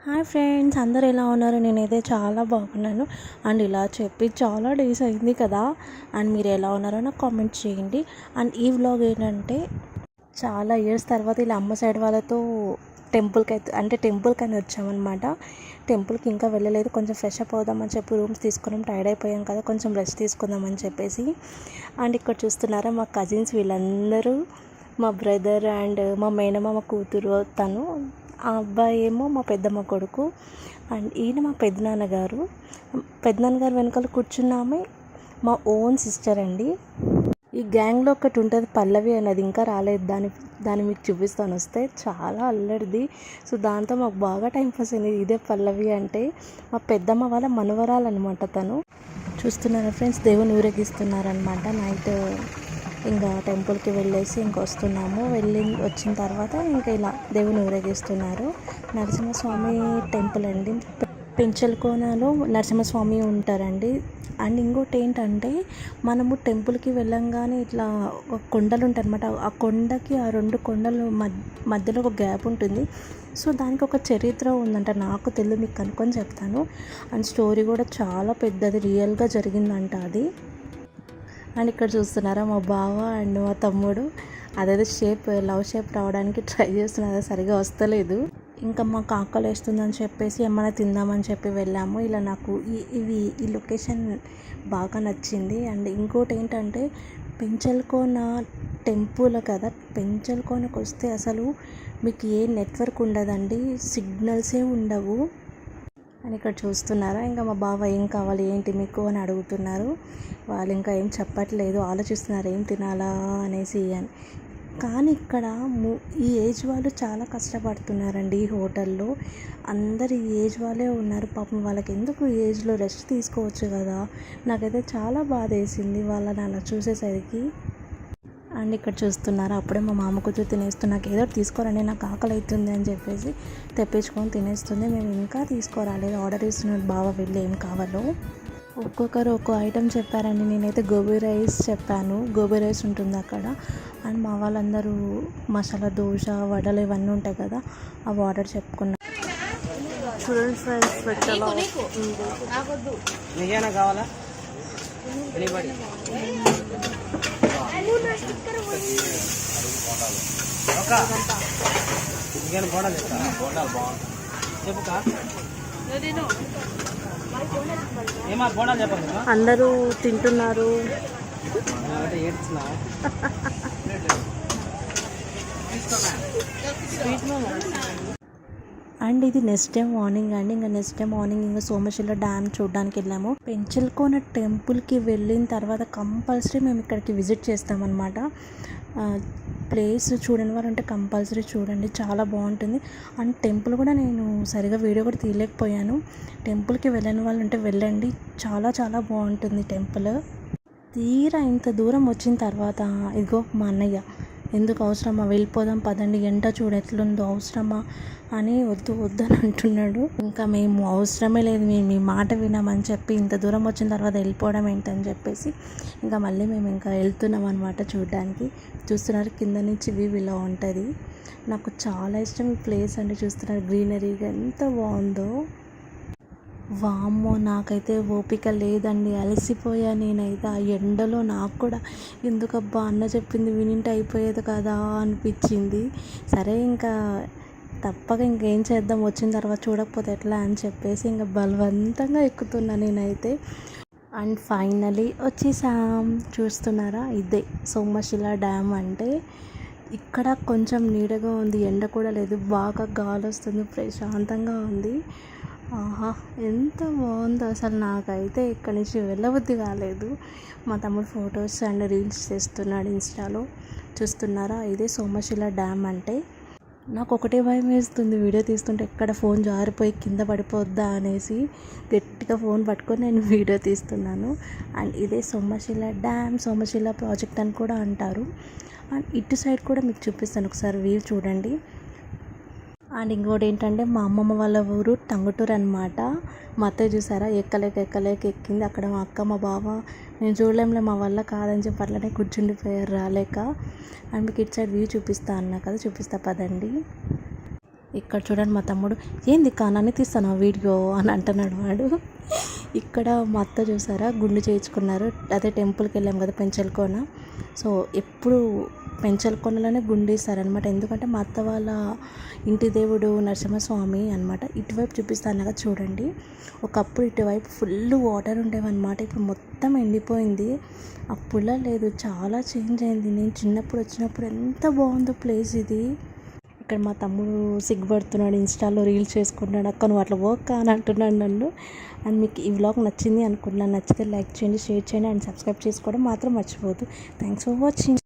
Hi friends, అందరు ఎలా ఉన్నారు? నేనైతే చాలా బాగున్నాను. అండ్ ఇలా చెప్పి చాలా డేస్ అయింది కదా. అండ్ మీరు ఎలా ఉన్నారో నాకు కామెంట్ చేయండి. అండ్ ఈ వ్లాగ్ ఏంటంటే చాలా ఇయర్స్ తర్వాత ఇలా అమ్మ సైడ్ వాళ్ళతో టెంపుల్కి అని వచ్చామన్నమాట. టెంపుల్కి ఇంకా వెళ్ళలేదు, కొంచెం ఫ్రెష్ అప్ అవుదామని చెప్పి రూమ్స్ తీసుకున్నాం. టైర్డ్ అయిపోయాం కదా, కొంచెం రెస్ట్ తీసుకుందామని చెప్పేసి. అండ్ ఇక్కడ చూస్తున్నారా మా కజిన్స్ వీళ్ళందరూ, మా బ్రదర్ అండ్ మా మేనమామ కూతురు తను, ఆ అబ్బాయి ఏమో మా పెద్దమ్మ కొడుకు, అండ్ ఈయన మా పెద్దనాన్నగారు వెనకాల కూర్చున్నామే మా ఓన్ సిస్టర్ అండి. ఈ గ్యాంగ్లో ఒకటి ఉంటుంది పల్లవి అన్నది, ఇంకా రాలేదు. దాన్ని మీకు చూపిస్తాను వస్తే. చాలా అల్లడిది. సో దాంతో మాకు బాగా టైం పాస్ అయింది. ఇదే పల్లవి అంటే మా పెద్దమ్మ వాళ్ళ మనవరాలన్నమాట. తను చూస్తున్నారా ఫ్రెండ్స్, దేవుని ఊరేగిస్తున్నారనమాట. నైట్ ఇంకా టెంపుల్కి వెళ్ళేసి వస్తున్నాము. వచ్చిన తర్వాత ఇంకా ఇలా దేవుని ఊరేగిస్తున్నారు. నరసింహస్వామి టెంపుల్ అండి, పెంచలకోనలో నరసింహస్వామి ఉంటారండి. అండ్ ఇంకోటి ఏంటంటే మనము టెంపుల్కి వెళ్ళంగానే ఇట్లా ఒక కొండలు ఉంటాయి అనమాట. ఆ కొండకి ఆ రెండు కొండలు మధ్యలో ఒక గ్యాప్ ఉంటుంది. సో దానికి ఒక చరిత్ర ఉందంట, నాకు తెలియదు, మీకు కనుక్కొని చెప్తాను. అండ్ స్టోరీ కూడా చాలా పెద్దది, రియల్గా జరిగిందంట అది. అండ్ ఇక్కడ చూస్తున్నారా మా బావ అండ్ మా తమ్ముడు అదేదో లవ్ షేప్ రావడానికి ట్రై చేస్తున్నారు, సరిగా వస్తలేదు. ఇంకా మాకు ఆకలి వేస్తుందని చెప్పేసి ఏమైనా తిందామని చెప్పి వెళ్ళాము. ఇలా నాకు ఈ లొకేషన్ బాగా నచ్చింది. అండ్ ఇంకోటి ఏంటంటే పెంచలకోన టెంపుల్ కదా, పెంచలకోనకు వస్తే అసలు మీకు ఏ నెట్వర్క్ ఉండదండి, సిగ్నల్సే ఉండవు. అని ఇక్కడ చూస్తున్నారా, ఇంకా మా బావ ఏం కావాలి ఏంటి మీకు అని అడుగుతున్నారు. వాళ్ళు ఇంకా ఏం చెప్పట్లేదు, ఆలోచిస్తున్నారు ఏం తినాలా అనేసి అని. కానీ ఇక్కడ ఈ ఏజ్ వాళ్ళు చాలా కష్టపడుతున్నారండి. ఈ హోటల్లో అందరు ఈ ఏజ్ వాళ్ళే ఉన్నారు. పాపం వాళ్ళకి ఎందుకు ఈ ఏజ్లో రెస్ట్ తీసుకోవచ్చు కదా. నాకైతే చాలా బాధ వేసింది వాళ్ళని అలా చూసేసరికి. అండ్ ఇక్కడ చూస్తున్నారా, అప్పుడే మా మామ కూతురు తినేస్తుంది. నాకు ఏదో తీసుకోరండి, నాకు ఆకలి అవుతుంది అని చెప్పేసి తెప్పించుకొని తినేస్తుంది. మేము ఇంకా తీసుకోరాలేదు, ఆర్డర్ ఇస్తున్నాడు బావ వెళ్ళి ఏం కావాలో. ఒక్కొక్కరు ఒక్కో ఐటెం చెప్పారండి. నేనైతే గోబీ రైస్ చెప్పాను, గోబీ రైస్ ఉంటుంది అక్కడ. అండ్ మా వాళ్ళందరూ మసాలా దోశ, వడలు ఇవన్నీ ఉంటాయి కదా, అవి ఆర్డర్ చెప్పుకున్నాను. చూడండి ఫ్రెండ్స్, కావాలా అందరూ తింటున్నారు. అండ్ ఇది నెక్స్ట్ డే మార్నింగ్ అండి. ఇంకా నెక్స్ట్ డే మార్నింగ్ ఇంకా సోమశిల డ్యామ్ చూడడానికి వెళ్ళాము. పెంచలకోన టెంపుల్కి వెళ్ళిన తర్వాత కంపల్సరీ మేము ఇక్కడికి విజిట్ చేస్తామన్నమాట. ప్లేస్ చూడని వాళ్ళు అంటే కంపల్సరీ చూడండి, చాలా బాగుంటుంది. అండ్ టెంపుల్ కూడా నేను సరిగా వీడియో కూడా తీయలేకపోయాను. టెంపుల్కి వెళ్ళని వాళ్ళు ఉంటే వెళ్ళండి, చాలా చాలా బాగుంటుంది టెంపుల్. తీరా ఇంత దూరం వచ్చిన తర్వాత ఇదిగో మా అన్నయ్య, ఎందుకు అవసరమా, వెళ్ళిపోదాం పదండి, ఎండ చూడు ఎట్లుందో, అవసరమా అని వద్దని అంటున్నాడు. ఇంకా మేము అవసరమే లేదు, మేము మీ మాట వినామని చెప్పి ఇంత దూరం వచ్చిన తర్వాత వెళ్ళిపోవడం ఏంటని చెప్పేసి ఇంకా మళ్ళీ మేము ఇంకా వెళ్తున్నాం అనమాట చూడడానికి. చూస్తున్నారు కింద నుంచి వ్యూ ఇలా ఉంటుంది. నాకు చాలా ఇష్టం ఈ ప్లేస్ అంటే. చూస్తున్నారు గ్రీనరీగా ఎంత బాగుందో. వామ్మో, నాకైతే ఓపిక లేదండి, అలసిపోయా నేనైతే ఆ ఎండలో. నాకు కూడా ఎందుకబ్బా అన్న చెప్పింది వినింటే అయిపోయేది కదా అనిపించింది. సరే ఇంకా తప్పక ఇంకేం చేద్దాం, వచ్చిన తర్వాత చూడకపోతే ఎట్లా అని చెప్పేసి ఇంకా బలవంతంగా ఎక్కుతున్నా నేనైతే. అండ్ ఫైనలీ వచ్చేసాం. చూస్తున్నారా, ఇదే సోమశిల డ్యామ్ అంటే. ఇక్కడ కొంచెం నీడగా ఉంది, ఎండ కూడా లేదు, బాగా గాలి వస్తుంది, ప్రశాంతంగా ఉంది. ఆహా, ఎంత బాగుందో అసలు. నాకైతే ఇక్కడి నుంచి వెళ్ళబుద్ధి కాలేదు. మా తమ్ముడు ఫొటోస్ అండ్ రీల్స్ చేస్తున్నాడు ఇన్స్టాలో. చూస్తున్నారా, ఇదే సోమశిల డ్యామ్ అంటే. నాకు ఒకటే భయం వేస్తుంది వీడియో తీస్తుంటే, ఎక్కడ ఫోన్ జారిపోయి కింద పడిపోద్దా అనేసి గట్టిగా ఫోన్ పట్టుకొని నేను వీడియో తీస్తున్నాను. అండ్ ఇదే సోమశిల డ్యామ్, సోమశిల ప్రాజెక్ట్ అని కూడా అంటారు. అండ్ ఇటు సైడ్ కూడా మీకు చూపిస్తాను, ఒకసారి వ్యూ చూడండి. అండ్ ఇంకోటి ఏంటంటే మా అమ్మమ్మ వాళ్ళ ఊరు టంగుటూరు అనమాట. మా అత్తయ్య చూసారా, ఎక్కలేక ఎక్కింది. అక్కడ మా అక్క మా బావ నేను చూడలేంలే మా వల్ల కాదని చెప్పి అట్లనే కూర్చుండిపోయారు రాలేక. అండ్ మీకు ఇటు సైడ్ వ్యూ చూపిస్తా అన్నా కదా, చూపిస్తా పదండి. ఇక్కడ చూడండి మా తమ్ముడు, ఏంది కానాన్ని తీస్తాను వీడియో అని అంటున్నాడు వాడు. ఇక్కడ మా అత్త చూసారా గుండు చేయించుకున్నారు. అదే టెంపుల్కి వెళ్ళాం కదా పెంచలకోన. సో ఎప్పుడు పెంచలకోనలోనే గుండు ఇస్తారనమాట. ఎందుకంటే మా అత్త వాళ్ళ ఇంటి దేవుడు నరసింహస్వామి అనమాట. ఇటువైపు చూపిస్తాను కదా చూడండి, ఒకప్పుడు ఇటువైపు ఫుల్ వాటర్ ఉండేవన్నమాట. ఇప్పుడు మొత్తం ఎండిపోయింది. అప్పుడులా లేదు, చాలా చేంజ్ అయింది. నేను చిన్నప్పుడు వచ్చినప్పుడు ఎంత బాగుందో ప్లేస్ ఇది. ఇక్కడ మా తమ్ముడు సిగ్గుపడుతున్నాడు, ఇన్స్టాలో రీల్స్ చేసుకుంటున్నాడు. అక్క నువ్వు అట్లా పోక్క అని అంటున్నాడు నన్ను. అండ్ మీకు ఈ వ్లాగ్ నచ్చింది అనుకుంటున్నాను. నచ్చితే లైక్ చేయండి, షేర్ చేయండి అండ్ సబ్స్క్రైబ్ చేసుకోవడం మాత్రం మర్చిపోవద్దు. Thanks for watching.